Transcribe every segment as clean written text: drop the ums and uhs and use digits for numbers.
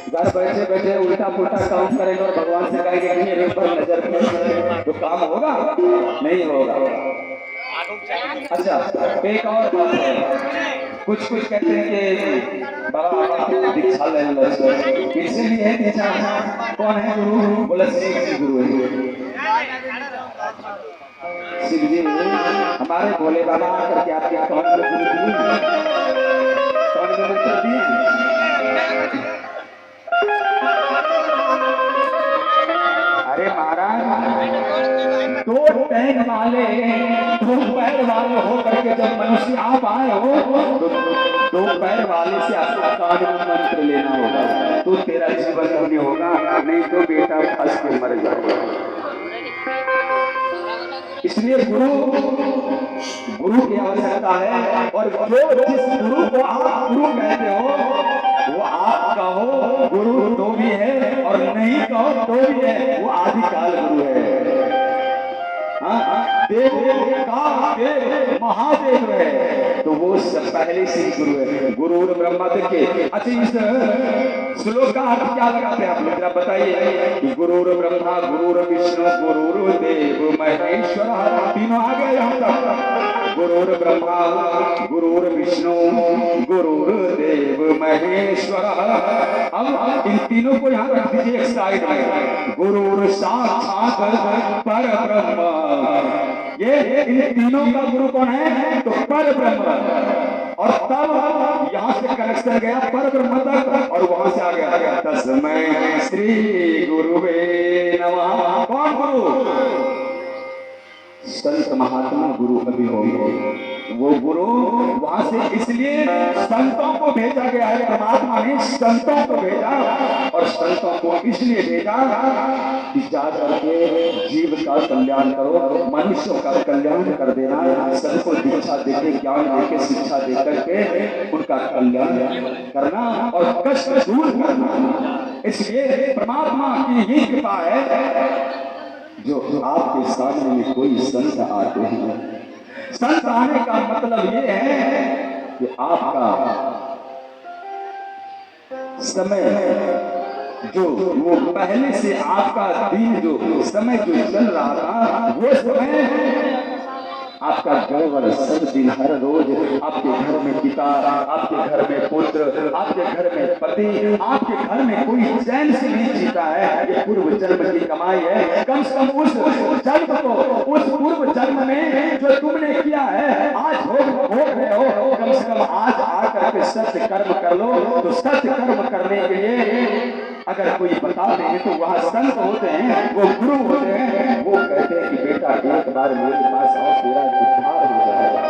घर बैठे बैठे उल्टा पुल्टा काम करेंगे और भगवान से कहेंगे कि मेरे ऊपर नजर करें तो काम होगा? नहीं होगा। अच्छा, एक और बात है, कुछ कुछ कहते हैं कि बाबा दीक्षा ले लो, किसी भी है दीक्षा। कौन है गुरु? बोले शिव जी गुरु है। शिव जी हमारे भोले बाबा करके आपके कौन गुरु दिए? कौन मंत्र दिए? अरे महाराज, दो टैंक वाले, दो पैर वाले हो करके जब मनुष्य आप आए हो तो दो पैर वाले से आपको कान में मंत्र लेना होगा तो तेरा जीवन धन्य होगा, नहीं तो बेटा फंस के मर जाएगा। इसलिए गुरु की आवश्यकता है। और जो जिस गुरु को आप गुरु कहते हो वो आपका हो गुरु तो भी है, और नहीं कहो तो भी है, वो आदिकाल गुरु है। देव का देव महादेव है, तो वो सब पहले से ही गुरु है। गुरु ब्रह्मा देखिए। अच्छा, इस श्लोक का अर्थ क्या लगाते हैं आप लोग जरा बताइए कि गुरुर ब्रह्मा गुरुर विष्णु गुरुर देव महेश्वर, तीनों आ गए यहाँ तक। गुरुर ब्रह्मा गुरुर विष्णु गुरुर देव महेश्वर। अब इन तीनों को यहाँ रख दीजिए एक साइड में। गुरुर साक्षात पर ब्रह्म, ये इन तीनों का गुरु कौन है? तो पर ब्रह्म। और तब यहाँ से कनेक्शन गया पर ब्रह्म तक, और वहां से आ गया तस्मै श्री गुरुवे नमः। कौन गुरु? संत महात्मा गुरु अभी होंगे। वो गुरु वहां से इसलिए संतों को भेजा गया है, परमात्मा ने संतों को भेजा। और संतों को इसलिए भेजा कि जा करके जीव का कल्याण करो, मनुष्यों का कल्याण कर देना, सबको दीक्षा देके ज्ञान देके शिक्षा दे करके उनका कल्याण करना और कष्ट दूर करना। इसलिए परमात्मा की ही कृपा है जो आपके सामने में कोई संत आते हैं। संत आने का मतलब ये है कि आपका समय जो वो पहले से आपका दिन जो समय जो चल रहा था वो समय आपका गड़बड़ सब दिन हर रोज आपके घर में पिता, आपके घर में पुत्र, आपके घर में पति, आपके घर में कोई चैन से नहीं जीता है। ये पूर्व जन्म की कमाई है। कम से कम उस जन्म को, उस पूर्व जन्म में जो तुमने किया है आज भोग रहे हो, कम से कम आज आकर के सत्य कर्म कर लो। तो सत्य कर्म करने के लिए अगर कोई बता दे तो वहाँ संत होते हैं, वो गुरु होते हैं, वो कहते हैं कि बेटा एक बार मेरे पास आओ, तेरा उद्धार हो जाएगा।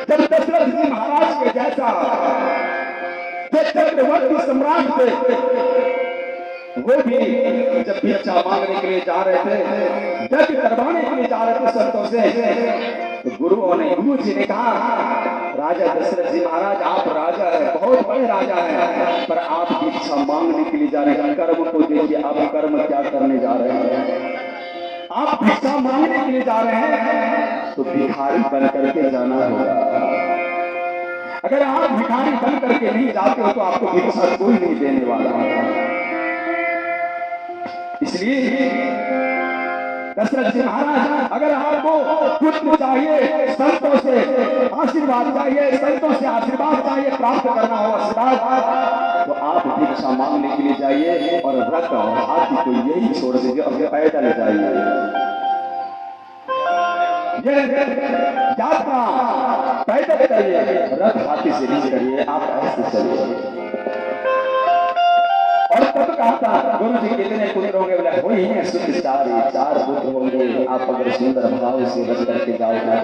जब दशरथ जी महाराज के जैसा चक्रवर्ती सम्राट थे, वो भी जब भिक्षा मांगने के लिए जा रहे थे, जग करवाने के लिए जा रहे थे संतों से, तो गुरु जी ने कहा राजा दशरथ जी महाराज आप राजा है, बहुत बड़े राजा हैं, पर आप भिक्षा मांगने के लिए जा रहे हैं, कर्म को देखिए आप कर्म क्या करने जा रहे हैं। आप भिक्षा मांगने के लिए जा रहे हैं तो भिखारी बन करके जाना होगा। अगर आप भिखारी बन करके नहीं जाते हो तो आपको भिक्षा कोई नहीं देने वाला। इसलिए दशरथ जी महाराज अगर आपको पुत्र चाहिए, संतों से आशीर्वाद चाहिए, संतों से आशीर्वाद चाहिए, प्राप्त करना हो आशीर्वाद, तो आप भिक्षा मांगने के लिए जाइए और रथ और हाथी को यही छोड़ दीजिए और पैदल जाइए। ये यात्रा पैदल करिए, रथ हाथी से नहीं करिए, आप ऐसे चलिए। और तब कहा था गुरु जी कितने पुत्र होंगे? बोले वही है शुद्ध चार पुत्र होंगे। आप अगर सुंदर भाव से बच करके जाओगे